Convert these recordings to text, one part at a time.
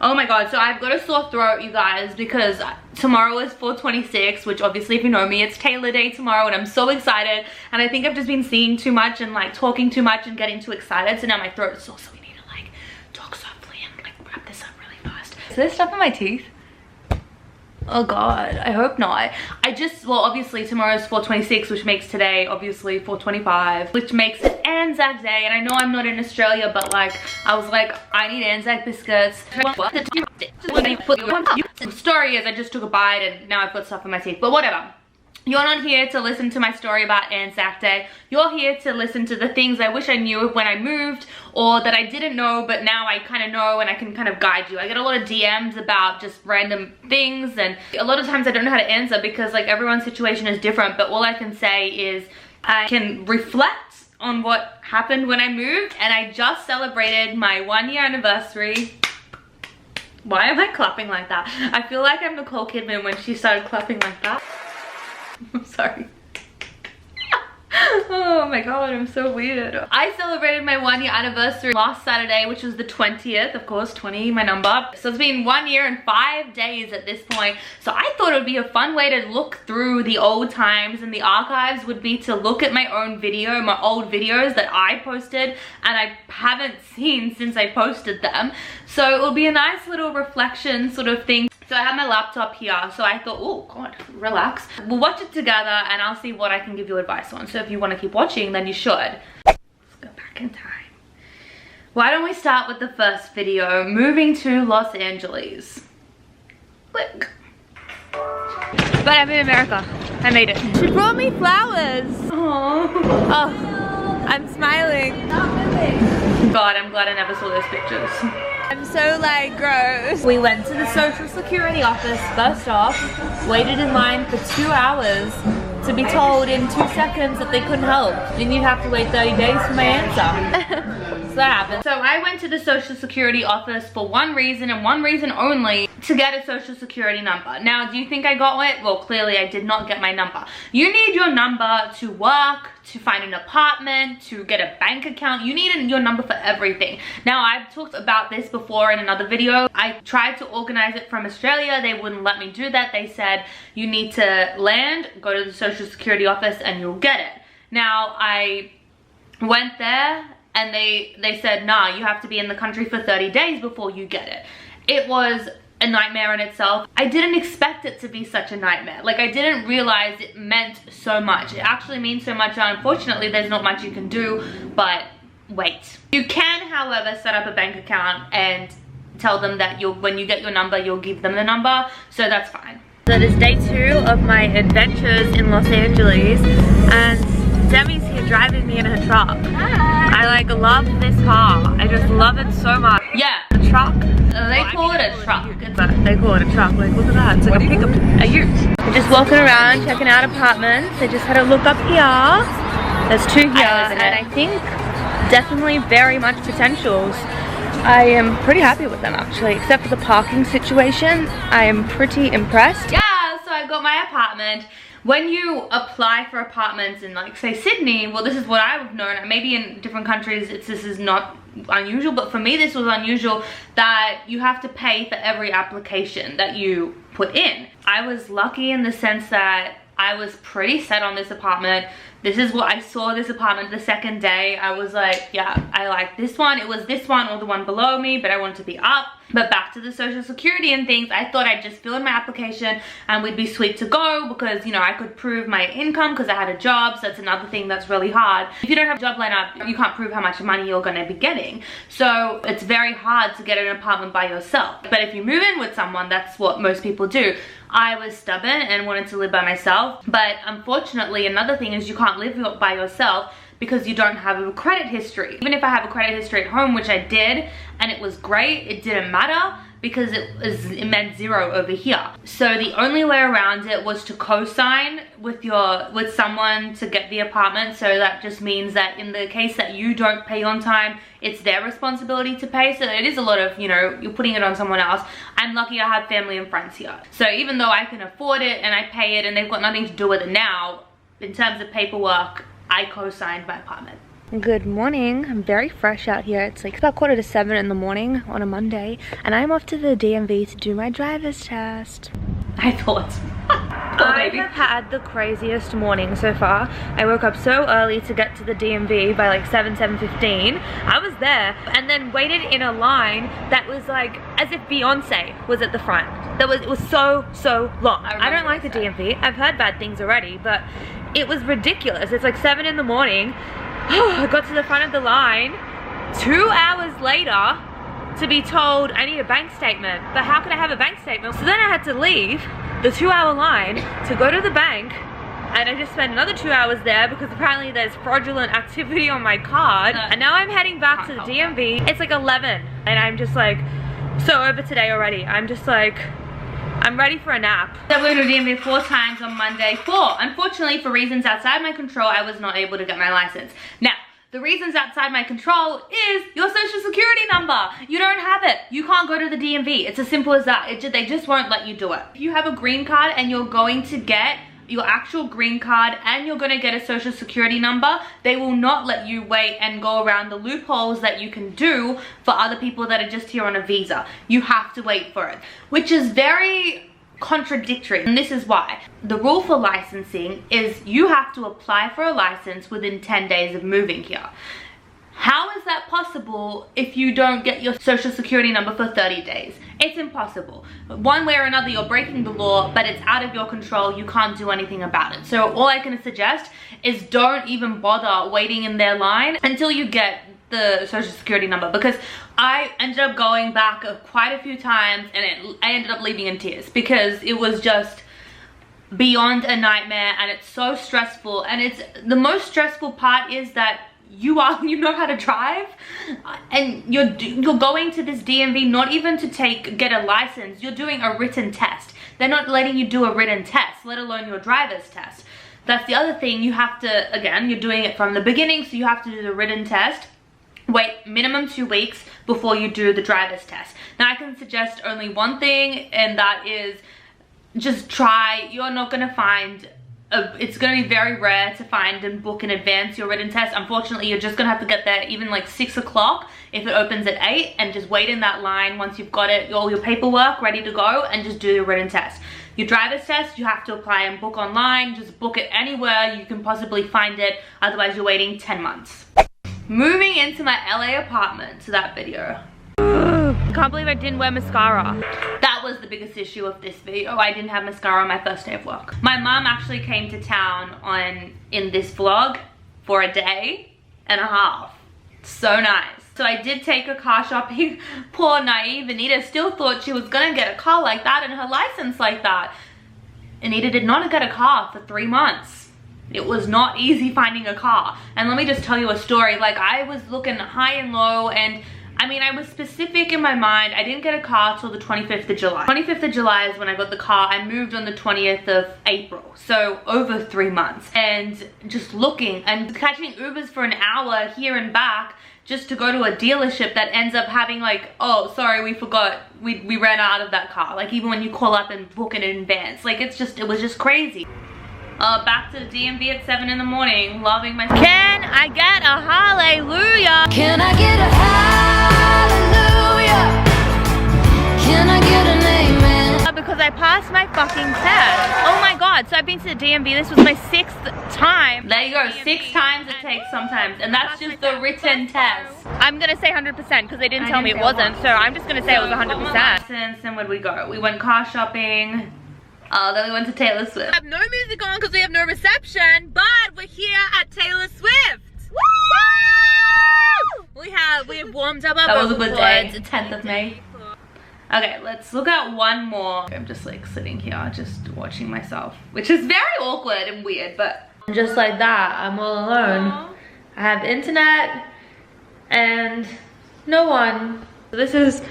Oh my god, so I've got a sore throat, you guys, because tomorrow is 4/26, which obviously if you know me, it's Taylor Day tomorrow, and I'm so excited. And I think I've just been seeing too much and like talking too much and getting too excited, so now my throat is sore, so we need to like talk softly and like wrap this up really fast. Is there stuff in my teeth? Oh god, I hope not. Well, obviously tomorrow's 4/26, which makes today obviously 4/25, which makes it Anzac Day. And I know I'm not in Australia, but like I was like, I need Anzac biscuits. The story is I just took a bite and now I've got stuff in my teeth, but whatever. You're not here to listen to my story about Anzac Day. You're here to listen to the things I wish I knew when I moved, or that I didn't know but now I kind of know and I can kind of guide you. I get a lot of DMs about just random things, and a lot of times I don't know how to answer because like everyone's situation is different, but all I can say is I can reflect on what happened when I moved, and I just celebrated my 1-year anniversary. Why am I clapping like that? I feel like I'm Nicole Kidman when she started clapping like that. I'm sorry. Oh my god, I'm so weird. I celebrated my 1-year anniversary last Saturday, which was the 20th, of course, 20, my number. So it's been 1 year and 5 days at this point. So I thought it would be a fun way to look through the old times, and the archives would be to look at my own video, my old videos that I posted and I haven't seen since I posted them. So it will be a nice little reflection sort of thing. So I have my laptop here, so I thought, oh god, relax. We'll watch it together and I'll see what I can give you advice on. So if you want to keep watching, then you should. Let's go back in time. Why don't we start with the first video, moving to Los Angeles. Click. But I'm in America. I made it. She brought me flowers. Aww. Oh, I'm smiling. God, I'm glad I never saw those pictures. I'm so like gross. We went to the Social Security office first off, waited in line for 2 hours to be told in 2 seconds that they couldn't help. Then you'd have to wait 30 days for my answer. So that happened. So I went to the Social Security office for one reason and one reason only, to get a Social Security number. Now, do you think I got it? Well, clearly I did not get my number. You need your number to work, to find an apartment, to get a bank account. You need your number for everything. Now, I've talked about this before in another video. I tried to organize it from Australia. They wouldn't let me do that. They said you need to land, go to the Social Security office, and you'll get it. Now, I went there and they said, nah, you have to be in the country for 30 days before you get it. It was a nightmare in itself. I didn't expect it to be such a nightmare. Like, I didn't realize it meant so much. It actually means so much, and unfortunately there's not much you can do but wait. You can, however, set up a bank account and tell them that when you get your number, you'll give them the number, so that's fine. So this is day 2 of my adventures in Los Angeles, and Demi's here driving me in her truck. Hi. I like love this car. I just love it so much. Yeah, the truck. They call it a truck. They call it a truck. Like, look at that. It's like a pickup. A ute. We're just walking around, checking out apartments. I just had a look up here. There's 2 here, and I think definitely very much potentials. I am pretty happy with them actually, except for the parking situation. I am pretty impressed. Yeah, so I got my apartment. When you apply for apartments in, like, say Sydney, well, this is what I've known. Maybe in different countries this is not unusual, but for me this was unusual, that you have to pay for every application that you put in. I was lucky in the sense that I was pretty set on this apartment. This is what I saw this apartment the second day. I was like, yeah, I like this one. It was this one or the one below me, but I wanted to be up. But back to the Social Security and things, I thought I'd just fill in my application and we'd be sweet to go, because, you know, I could prove my income because I had a job. So that's another thing that's really hard. If you don't have a job lined up, you can't prove how much money you're going to be getting. So it's very hard to get an apartment by yourself. But if you move in with someone, that's what most people do. I was stubborn and wanted to live by myself. But unfortunately, another thing is you can't live by yourself because you don't have a credit history. Even if I have a credit history at home, which I did, and it was great, it didn't matter because it meant 0 over here. So the only way around it was to co-sign with someone to get the apartment. So that just means that in the case that you don't pay on time, it's their responsibility to pay. So it is a lot of, you know, you're putting it on someone else. I'm lucky I have family and friends here. So even though I can afford it and I pay it and they've got nothing to do with it now, in terms of paperwork, I co-signed my apartment. Good morning. I'm very fresh out here. It's like about 6:45 in the morning on a Monday, and I'm off to the DMV to do my driver's test. I thought. I have had the craziest morning so far. I woke up so early to get to the DMV by like 7:15. I was there and then waited in a line that was like as if Beyonce was at the front. It was so long. I don't like the DMV. I've heard bad things already, but it was ridiculous. It's like 7 in the morning. I got to the front of the line 2 hours later to be told I need a bank statement. But how could I have a bank statement? So then I had to leave the 2-hour line to go to the bank, and I just spent another 2 hours there because apparently there's fraudulent activity on my card. And now I'm heading back to the DMV. It's like 11 and I'm just like so over today already. I'm just like, I'm ready for a nap. I went to the DMV 4 times on Monday. 4. Unfortunately, for reasons outside my control, I was not able to get my license. Now, the reasons outside my control is your social security number. You don't have it. You can't go to the DMV. It's as simple as that. They just won't let you do it. If you have a green card and you're going to get your actual green card and you're going to get a social security number, they will not let you wait and go around the loopholes that you can do for other people that are just here on a visa. You have to wait for it, which is very contradictory, and this is why. The rule for licensing is you have to apply for a license within 10 days of moving here. How is that possible if you don't get your social security number for 30 days? It's impossible. One way or another, you're breaking the law, but it's out of your control. You can't do anything about it. So all I can suggest is don't even bother waiting in their line until you get the social security number, because I ended up going back quite a few times and I ended up leaving in tears because it was just beyond a nightmare, and it's so stressful. And it's the most stressful part is that you know how to drive, and you're going to this DMV not even to get a license. You're doing a written test. They're not letting you do a written test, let alone your driver's test. That's the other thing. You have to, again, you're doing it from the beginning, so you have to do the written test. Wait minimum 2 weeks before you do the driver's test. Now I can suggest only one thing, and that is just try. You're not going to find it's going to be very rare to find and book in advance your written test. Unfortunately, you're just going to have to get there even like 6 o'clock if it opens at 8, and just wait in that line once you've got it, all your paperwork ready to go, and just do your written test. Your driver's test, you have to apply and book online. Just book it anywhere you can possibly find it, otherwise you're waiting 10 months. Moving into my LA apartment to that video. I can't believe I didn't wear mascara. That was the biggest issue of this video. I didn't have mascara on my first day of work. My mom actually came to town in this vlog for a day and a half. So nice. So I did take her car shopping. Poor naive Anita still thought she was gonna get a car like that and her license like that. Anita did not get a car for 3 months. It was not easy finding a car. And let me just tell you a story. Like, I was looking high and low, and I mean, I was specific in my mind. I didn't get a car till the 25th of July. 25th of July is when I got the car. I moved on the 20th of April. So over 3 months. And just looking and catching Ubers for an hour here and back just to go to a dealership that ends up having like, oh, sorry, we forgot. We ran out of that car. Like, even when you call up and book it in advance. Like, it was just crazy. Back to the DMV at 7 in the morning, loving my. Can I get a hallelujah? Can I get a hallelujah? Can I get an amen? Because I passed my fucking test. Oh my god, so I've been to the DMV, this was my 6th time. There you go, 6 times it takes sometimes, and that's just the written test. I'm gonna say 100% because they didn't tell me it wasn't, so I'm just gonna say it was 100%. Then where'd we go? We went car shopping. Then we went to Taylor Swift. We have no music on because we have no reception, but we're here at Taylor Swift. Woo! We have warmed up. That was a good day. It's the 10th of May. Okay, let's look at one more. I'm just like sitting here, just watching myself, which is very awkward and weird, but just like that, I'm all alone. Aww. I have internet and no one. So this is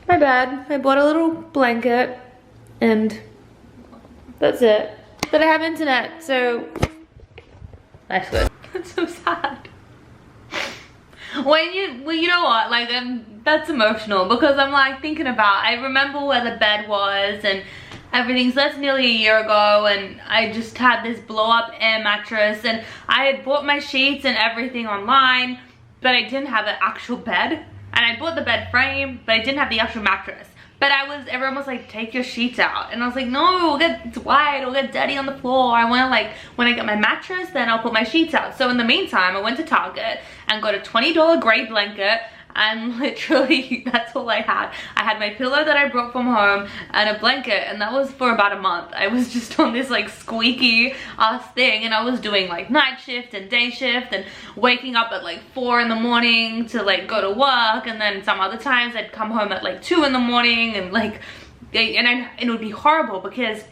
my bed. I bought a little blanket and that's it. But I have internet, so that's good. That's so sad. Well, you know what? Like, that's emotional because I'm like thinking about. I remember where the bed was, and everything. So that's nearly a year ago, and I just had this blow up air mattress, and I had bought my sheets and everything online, but I didn't have an actual bed. And I bought the bed frame, but I didn't have the actual mattress. But everyone was like, take your sheets out. And I was like, no, it's wide, it'll get dirty on the floor. I want to, like, when I get my mattress, then I'll put my sheets out. So in the meantime, I went to Target and got a $20 gray blanket. And literally, that's all I had. I had my pillow that I brought from home and a blanket, and that was for about a month. I was just on this like squeaky ass thing, and I was doing like night shift and day shift and waking up at like 4 in the morning to like go to work, and then some other times I'd come home at like 2 in the morning, and like, and it would be horrible because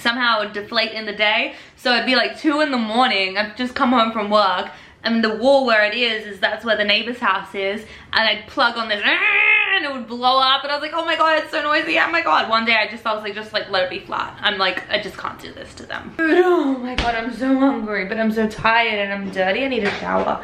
somehow it would deflate in the day. So it'd be like 2 in the morning, I'd just come home from work, and the wall where it is that's where the neighbor's house is, and I'd plug on this and it would blow up, and I was like, oh my god, it's so noisy, oh my god. One day I was like, just like let it be flat. I'm like, I just can't do this to them. Oh my god, I'm so hungry, but I'm so tired and I'm dirty. I need a shower.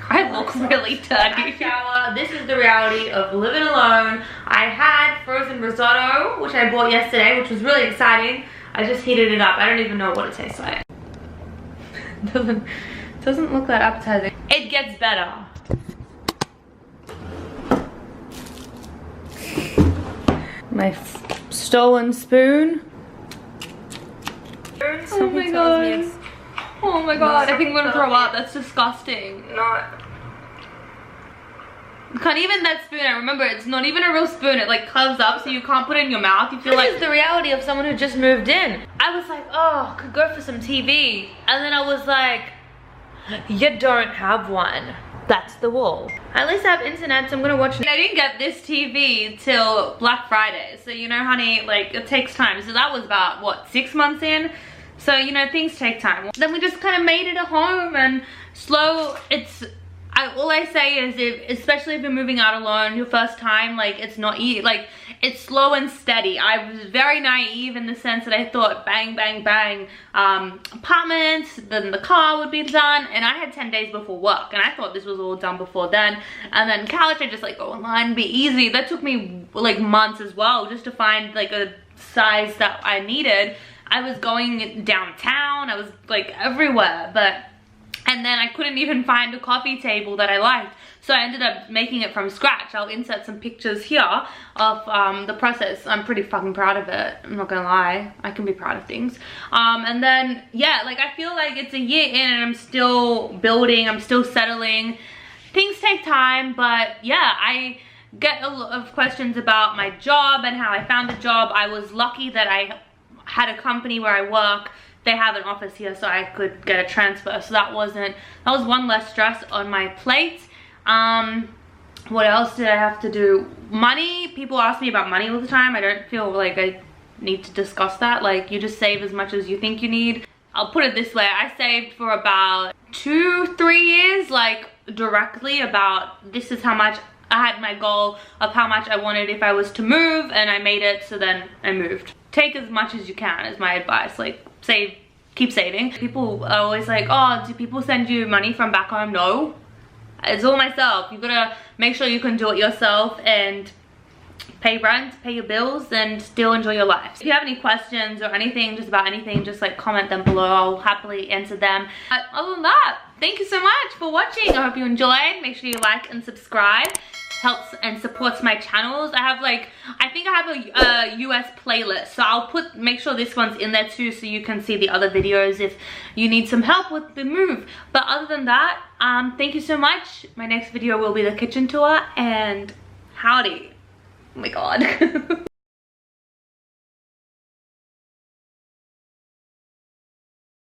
I look really dirty. Shower. This is the reality of living alone. I had frozen risotto, which I bought yesterday, which was really exciting. I just heated it up. I don't even know what it tastes like. Doesn't look that appetizing. It gets better. My stolen spoon. Oh my god. Oh my god, I think I'm gonna throw up. That's disgusting. Can't even that spoon, I remember it's not even a real spoon. It like curves up so you can't put it in your mouth. You feel like this is the reality of someone who just moved in. I was like, oh, could go for some TV. And then I was like, you don't have one. That's the wall. At least I have internet, so I'm gonna watch it. I didn't get this TV till Black Friday. So you know, honey, like it takes time. So that was about, what, 6 months in? So, you know, things take time. Then we just kind of made it a home, and slow, all I say is, especially if you're moving out alone, your first time, like, it's not easy. Like, it's slow and steady. I was very naive in the sense that I thought bang, bang, bang, apartments, then the car would be done, and I had 10 days before work, and I thought this was all done before then. And then couch, I just like go online and be easy. That took me like months as well, just to find like a size that I needed. I was going downtown, I was like everywhere, and then I couldn't even find a coffee table that I liked. So I ended up making it from scratch. I'll insert some pictures here of the process. I'm pretty fucking proud of it. I'm not gonna lie. I can be proud of things. And then, yeah, like I feel like it's a year in and I'm still building, I'm still settling. Things take time, but yeah, I get a lot of questions about my job and how I found a job. I was lucky that I had a company where I work. They have an office here, so I could get a transfer. So that was one less stress on my plate. What else did I have to do? Money. People ask me about money all the time. I don't feel like I need to discuss that. Like, you just save as much as you think you need. I'll put it this way. I saved for about 2-3 years, like directly about, this is how much I had my goal of how much I wanted if I was to move, and I made it, so then I moved. Take as much as you can is my advice. Like, save, keep saving. People are always like, oh, do people send you money from back home? No, it's all myself. You gotta make sure you can do it yourself and pay rent, pay your bills, and still enjoy your life. If you have any questions or anything, just about anything, just like comment them below. I'll happily answer them. But other than that, thank you so much for watching. I hope you enjoyed. Make sure you like and subscribe. Helps and supports my channels. I have like, I think I have a US playlist, so I'll make sure this one's in there too, so you can see the other videos if you need some help with the move. But other than that, thank you so much. My next video will be the kitchen tour, and howdy. Oh my god.